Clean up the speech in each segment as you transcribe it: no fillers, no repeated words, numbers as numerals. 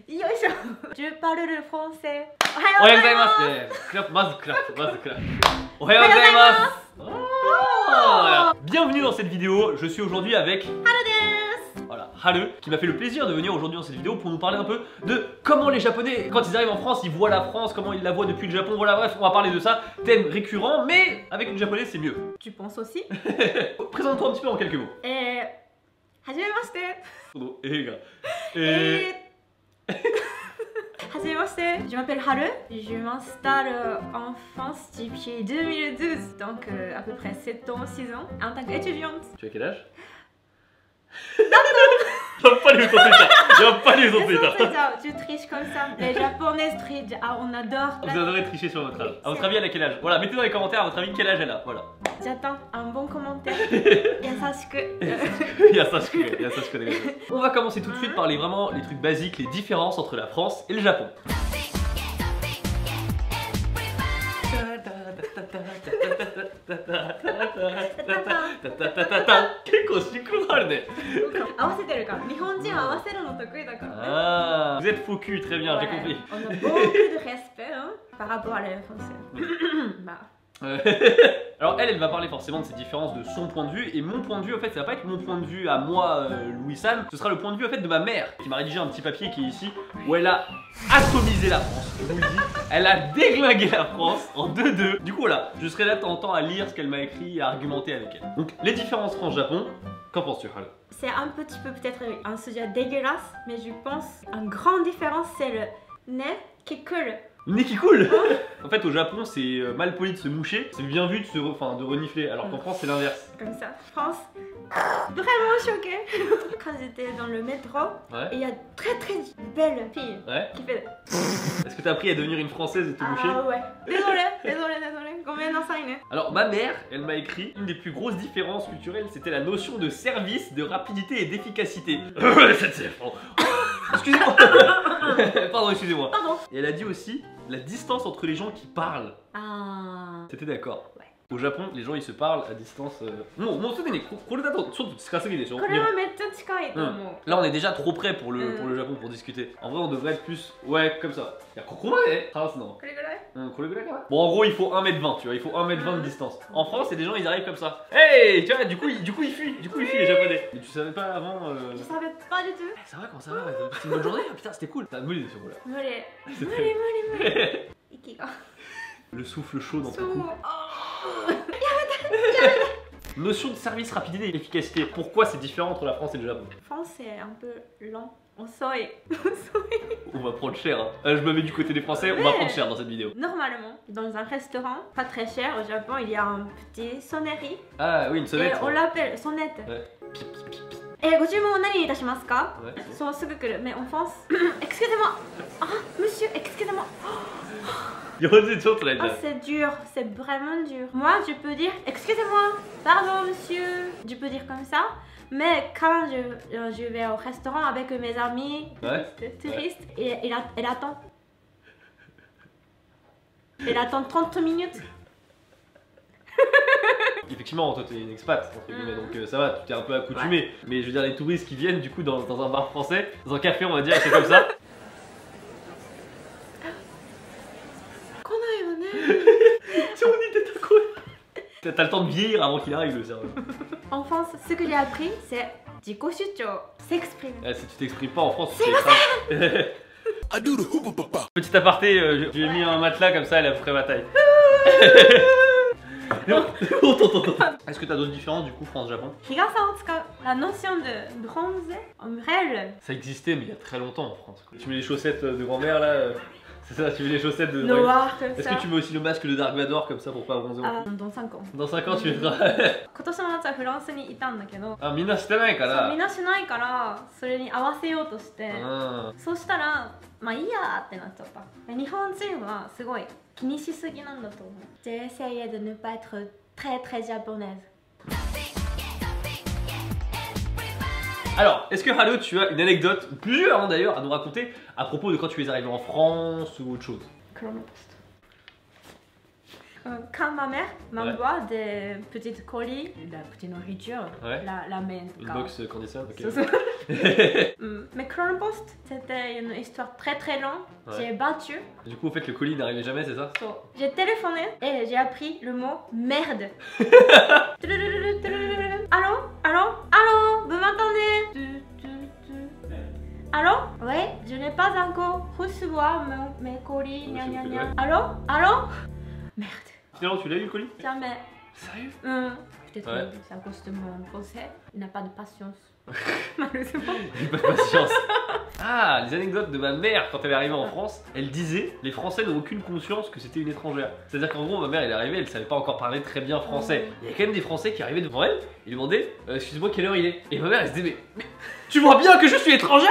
よいしょ。Je parle le français. おはようございますね。クラップ、まずクラップ。おはようございます。Bienvenue dans cette vidéo. Je suis aujourd'hui avec Haru desu. Voilà, Haru, qui m'a fait le plaisir de venir aujourd'hui dans cette vidéo pour nous parler un peu de comment les Japonais, quand ils arrivent en France, ils voient la France, comment ils la voient depuis le Japon. Voilà, bref, on va parler de ça. Thème récurrent, mais avec une japonaise, c'est mieux. Tu penses aussi? Présente-toi un petit peu en quelques mots. はじめまして。はじめまして。Je m'appelle Haru. Je m'installe en France depuis 2012, donc à peu près 7 ans, 6 ans, en tant qu'étudiante. Tu as quel âge? J'aime pas les autres. Tu triches comme ça. Les japonaises trichent. Ah, on adore. Vous adorez tricher sur votre âge. À votre avis, elle a quel âge? Voilà, mettez dans les commentaires à votre avis quel âge elle a. Voilà. J'attends un bon commentaire. Yasashiku. On va commencer tout de suite par vraiment les trucs basiques, les différences entre la France et le Japon. Ah, vous êtes faux cul, très bien, j'ai compris. On a beaucoup de respect hein, par rapport à la français. Alors elle va parler forcément de ces différences de son point de vue, et mon point de vue en fait ça va pas être mon point de vue à moi Louis-San, ce sera le point de vue en fait de ma mère qui m'a rédigé un petit papier qui est ici où elle a atomisé la France, je vous le dis, elle a déglingué la France en 2-2. Du coup voilà, je serai là de temps en temps à lire ce qu'elle m'a écrit et à argumenter avec elle. Donc les différences France-Japon, qu'en penses-tu Haru? C'est un petit peu peut-être un sujet dégueulasse, mais je pense une grande différence c'est le nez qui coule. Le nez qui coule. En fait au Japon c'est mal poli de se moucher, c'est bien vu de renifler, alors qu'en France c'est l'inverse. Comme ça, France, vraiment choquée. Quand j'étais dans le métro, et il y a très belle fille qui fait... Est-ce que t'as appris à devenir une française et te moucher? Ah ouais, désolé, gomen nasai ne. Alors ma mère, elle m'a écrit, une des plus grosses différences culturelles c'était la notion de service, de rapidité et d'efficacité. Excusez-moi. Pardon, excusez-moi. Et elle a dit aussi la distance entre les gens qui parlent. Ah. T'étais d'accord? Ouais. Au Japon, les gens ils se parlent à distance. Là on est déjà trop près pour le Japon pour discuter. En vrai on devrait être plus comme ça. Bon en gros il faut 1m20 tu vois, il faut 1m20 de distance. En France c'est des gens ils arrivent comme ça. Hey tu vois du coup ils fuient les Japonais. Mais tu savais pas avant Je savais pas du tout. Ça va comment ça va? C'est une bonne journée? Putain c'était cool. T'as moulé sur là. Le souffle chaud dans ton cou. Notion de service, rapidité et efficacité. Pourquoi c'est différent entre la France et le Japon? La France c'est un peu lent. On sort. On va prendre cher hein. Je me mets du côté des Français, on va prendre cher dans cette vidéo. Normalement, dans un restaurant, pas très cher, au Japon, il y a un petit sonnerie. Ah oui, une sonnette. Et on l'appelle sonnette. Mais en France, excusez-moi. Ah, monsieur, excusez-moi. Ah, c'est dur, c'est vraiment dur. Moi, je peux dire excusez-moi, pardon monsieur. Je peux dire comme ça. Mais quand je vais au restaurant avec mes amis touristes, et elle attend. Elle attend 30 minutes. Effectivement, toi t'es une expat, entre guillemets, donc ça va, tu t'es un peu accoutumé. Mais je veux dire, les touristes qui viennent du coup dans un bar français, dans un café on va dire, c'est comme ça. T'as le temps de vieillir avant qu'il arrive le cerveau. En France, ce que j'ai appris, c'est jikoshucho, s'exprimer. Si tu t'exprimes pas en France, tu t'exprimes. Petit aparté, j'ai mis un matelas comme ça, elle a près ma taille. Est-ce que t'as d'autres différences du coup France-Japon? La notion de bronze, ombrelle. Ça existait mais il y a très longtemps en France. Tu mets les chaussettes de grand-mère là. C'est ça, tu mets les chaussettes de... Noir comme ça. Est-ce que tu mets aussi le masque de Dark Vador comme ça pour pas bronzer? Dans 5 ans. Dans 5 ans tu mettras... Ah, みんなしてないから。みんなしないから、それに合わせようとして。そうしたら、まあいいやってなっちゃった。日本人はすごい気にしすぎなんだと思う。J'ai essayé de ne pas être très japonaise. Alors, est-ce que Haru, tu as une anecdote, plusieurs hein, d'ailleurs, à nous raconter à propos de quand tu es arrivé en France ou autre chose? quand ma mère m'envoie des petites colis, de la petite nourriture, la main. Une box conditionnelle, ok. Mais Chronopost, c'était une histoire très très longue. J'ai battu. Du coup, au fait, le colis n'arrivait jamais, c'est ça? J'ai téléphoné et j'ai appris le mot merde. Allô? Allô? Allô? Vous m'entendez? Allô? Oui, je n'ai pas encore recevoir mes colis. Allô? Allô? Merde. Finalement, tu l'as eu le colis? Jamais. Sérieux? Peut-être que c'est à cause de mon français. Il n'a pas de patience. Malheureusement. J'ai pas de patience. Ah, les anecdotes de ma mère quand elle est arrivée en France, elle disait les Français n'ont aucune conscience que c'était une étrangère. C'est-à-dire qu'en gros, ma mère elle est arrivée, elle savait pas encore parler très bien français. Il y a quand même des Français qui arrivaient devant elle et lui demandaient excuse-moi, quelle heure il est? Et ma mère elle se disait mais tu vois bien que je suis étrangère?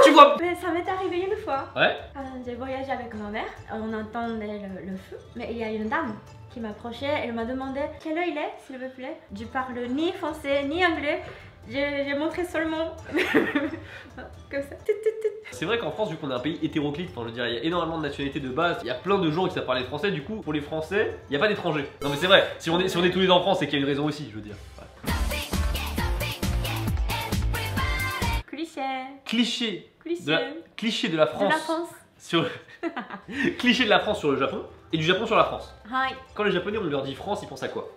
Tu vois? Mais ça m'est arrivé une fois. Ouais. J'ai voyagé avec ma mère, on entendait le feu, mais il y a une dame qui m'approchait, elle m'a demandé quelle heure il est, s'il vous plaît. Je parle ni français ni anglais. J'ai montré seulement comme ça. C'est vrai qu'en France, vu qu'on est un pays hétéroclite, enfin je veux dire, il y a énormément de nationalités de base, il y a plein de gens qui savent parler français, du coup, pour les Français, il n'y a pas d'étrangers. Non mais c'est vrai, si on est tous les deux en France, c'est qu'il y a une raison aussi, je veux dire. Ouais. Cliché de la France. Sur cliché de la France sur le Japon et du Japon sur la France. Quand les Japonais on leur dit France, ils pensent à quoi?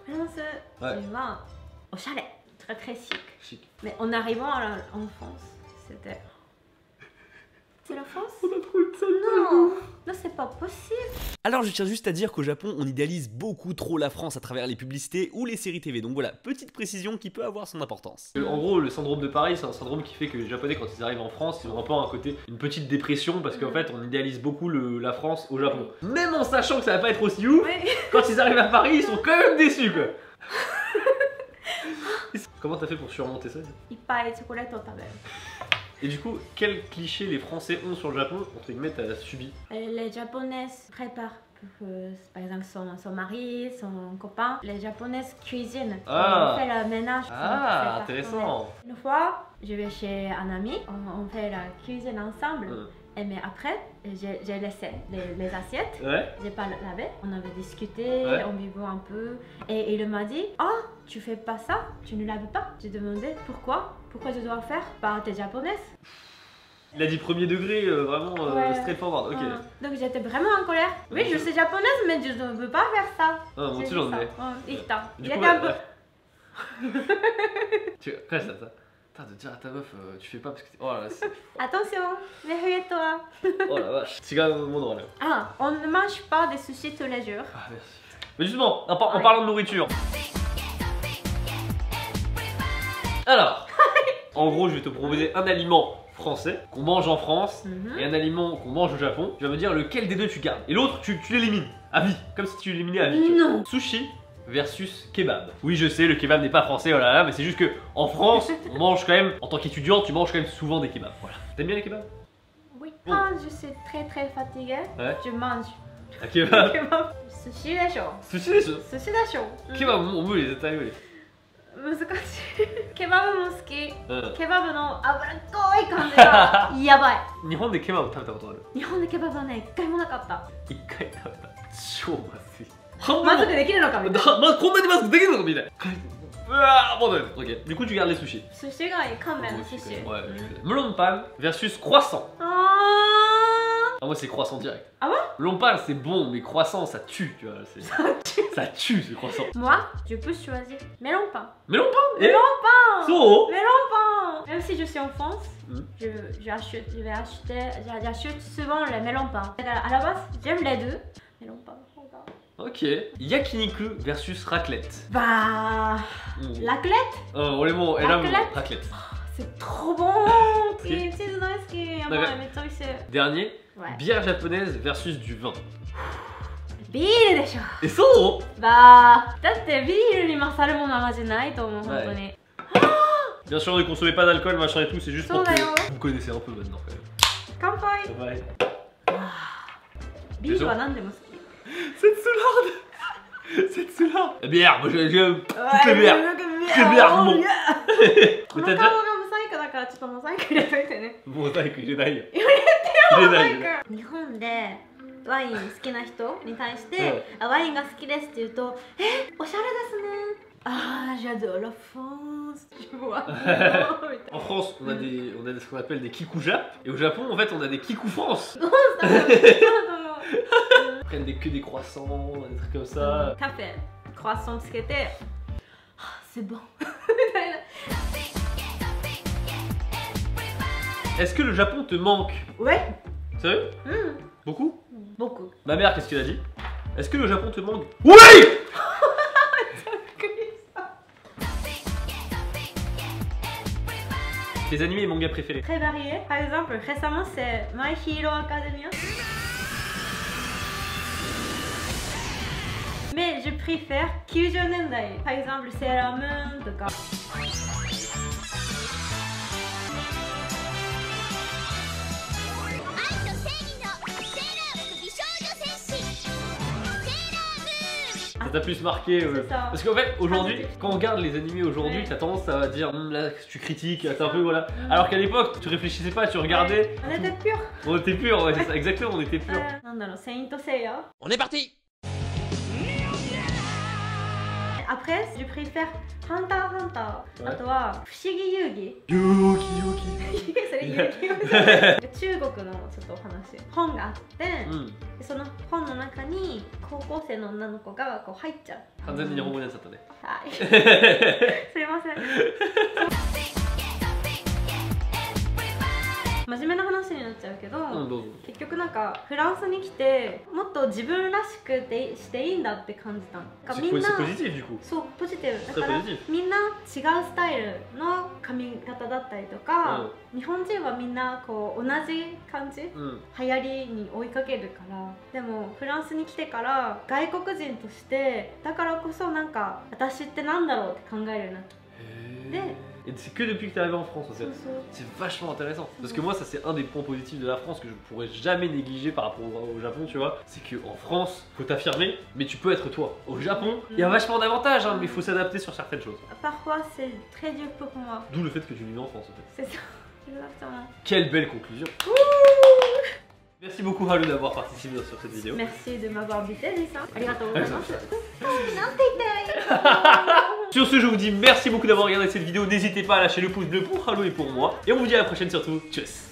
Au chalet. Très très chic. Mais en arrivant en France, c'était... C'est la France? On a trop eu de ça. Non, c'est pas possible. Alors je tiens juste à dire qu'au Japon, on idéalise beaucoup trop la France à travers les publicités ou les séries TV. Donc voilà, petite précision qui peut avoir son importance. En gros, le syndrome de Paris, c'est un syndrome qui fait que les Japonais, quand ils arrivent en France, ils ont un peu une petite dépression parce qu'en fait, on idéalise beaucoup la France au Japon. Même en sachant que ça va pas être aussi ouf, quand ils arrivent à Paris, ils sont quand même déçus quoi. Comment t'as fait pour surmonter ça? Et du coup, quel cliché les Français ont sur le Japon, entre guillemets, t'as subi? Les Japonaises préparent, par exemple, son mari, son copain. Les Japonaises cuisinent. On fait le ménage. Ah, intéressant. Une fois, je vais chez un ami, on fait la cuisine ensemble. Et mais après, j'ai laissé les assiettes, j'ai pas lavé, on avait discuté, on vivait un peu, et il m'a dit « Oh, tu fais pas ça? Tu ne laves pas ?» J'ai demandé « Pourquoi? Pourquoi je dois faire? Bah, t'es japonaise. » Il a dit premier degré, vraiment straightforward, ok. Donc j'étais vraiment en colère. Oui, je suis japonaise, mais je ne veux pas faire ça. Ah, moi aussi j'en ai. Il était un peu... Quoi ça? Putain, de dire à ta meuf, tu fais pas parce que t'es... Oh là là, c'est... Attention, méfie-toi. Oh la vache, c'est quand même mon drôle. Ah, on ne mange pas des sushis tous les jours. Ah, merci. Mais justement, en parlant de nourriture. Alors, en gros, je vais te proposer un aliment français qu'on mange en France et un aliment qu'on mange au Japon. Tu vas me dire lequel des deux tu gardes. Et l'autre, tu l'élimines à vie, comme si tu l'éliminais à vie. Non. Sushi versus kebab. Oui, je sais, le kebab n'est pas français, oh là là, mais c'est juste que en France, on mange quand même, en tant qu'étudiant, tu manges quand même souvent des kebabs. Voilà. T'aimes bien les kebabs? Oui. Quand je suis très très fatiguée, je mange. Un kebab? Sushi de chaud. Sushi de chaud? Sushi de chaud. Kebab, on veut les étaler. 難しいケバブも好き、ケバブの脂っこい感じがやばい。日本でケバブ食べたことある？日本でケバブはね、一回もなかった。一回食べた。超まずい。まずくできるのかみたいな。こんなにまずくできるのかみたいな。うわー、bon ok. Du coup tu gardes les sushis. Sushi がいい、quand même sushi. Ouais. Melon pan versus croissant. Ah, moi c'est croissant direct. Ah bon? Melon pan c'est bon, mais croissant ça tue, tu vois. Ça tue ce croissant. Moi, je peux choisir melon pan. Melon pan? Melon pan! So? Melon pan! Même si je suis en France, j'achète souvent le melon pan. À la base, j'aime les deux. Melon pan. Ok. Yakiniku versus raclette. Bah... raclette? Raclette. C'est trop bon! Dernier, bière japonaise versus du vin. Bière de chaud. Et so? Bah... Bien sûr, ne consommez pas d'alcool, machin et tout, c'est juste pour que vous connaissez un peu maintenant quand même. Cette soularde. La bière, moi j'aime toutes les bières. Toutes les bières, bon. Mais t'as déjà... Mosaïque, j'ai d'ailleurs. 日本でワイン好きな人に対して「ワインが好きです」って言うと「え、おしゃれですね」「Ah, j'adore la France !» Tu vois. En France, on a ce qu'on appelle des kikoujap, et au Japon, en fait, on a des kikoufance. Ils prennent que des croissants, des trucs comme ça. Café, croissant つけて、c'est bon. Est-ce que le Japon te manque? Ouais. Sérieux? Beaucoup? Beaucoup. Ma mère, qu'est-ce qu'elle a dit? Est-ce que le Japon te manque? Oui! Tes animés et mangas préférés? Très varié. Par exemple, récemment, c'est My Hero Academia. Mais je préfère Kyujo Nendai. Par exemple, Sailor Moon とか。Ça t'a plus marqué parce qu'en fait aujourd'hui quand on regarde les animés aujourd'hui t'as tendance à dire là tu critiques, t'es un peu voilà, alors qu'à l'époque tu réfléchissais pas, tu regardais. On était purs. On était purs, ouais, c'est ça, exactement, on était purs. Saint Seiya. On est parti. Après, je préfère Hunter x Hunter. あとは不思議遊戯。Yuki. それ遊戯中国のちょっとお話。本があって、その本の中に高校生の女の子がこう入っちゃう。完全に日本語になっちゃったね。はい。すいません。真面目な話になっちゃうけど、結局なんかフランスに来てもっと自分らしくしていいんだって感じたの。みんなそうポジティブだからみんな違うスタイルの髪型だったりとか、日本人はみんなこう同じ感じ、流行りに追いかけるから。でもフランスに来てから外国人としてだからこそなんか私ってなんだろうって考えるようになった。で Et c'est que depuis que t'es arrivé en France en fait. C'est vachement intéressant. Parce que moi ça c'est un des points positifs de la France que je pourrais jamais négliger par rapport au Japon, tu vois. C'est qu'en France, faut t'affirmer, mais tu peux être toi. Au Japon, il y a vachement d'avantages, hein, mais il faut s'adapter sur certaines choses. Parfois c'est très dur pour moi. D'où le fait que tu vis en France en fait. C'est ça, exactement. Quelle belle conclusion. Merci beaucoup Haru d'avoir participé sur cette vidéo. Merci de m'avoir invité, Lisa. Sur ce, je vous dis merci beaucoup d'avoir regardé cette vidéo. N'hésitez pas à lâcher le pouce bleu pour Haru et pour moi. Et on vous dit à la prochaine surtout. Tchuss.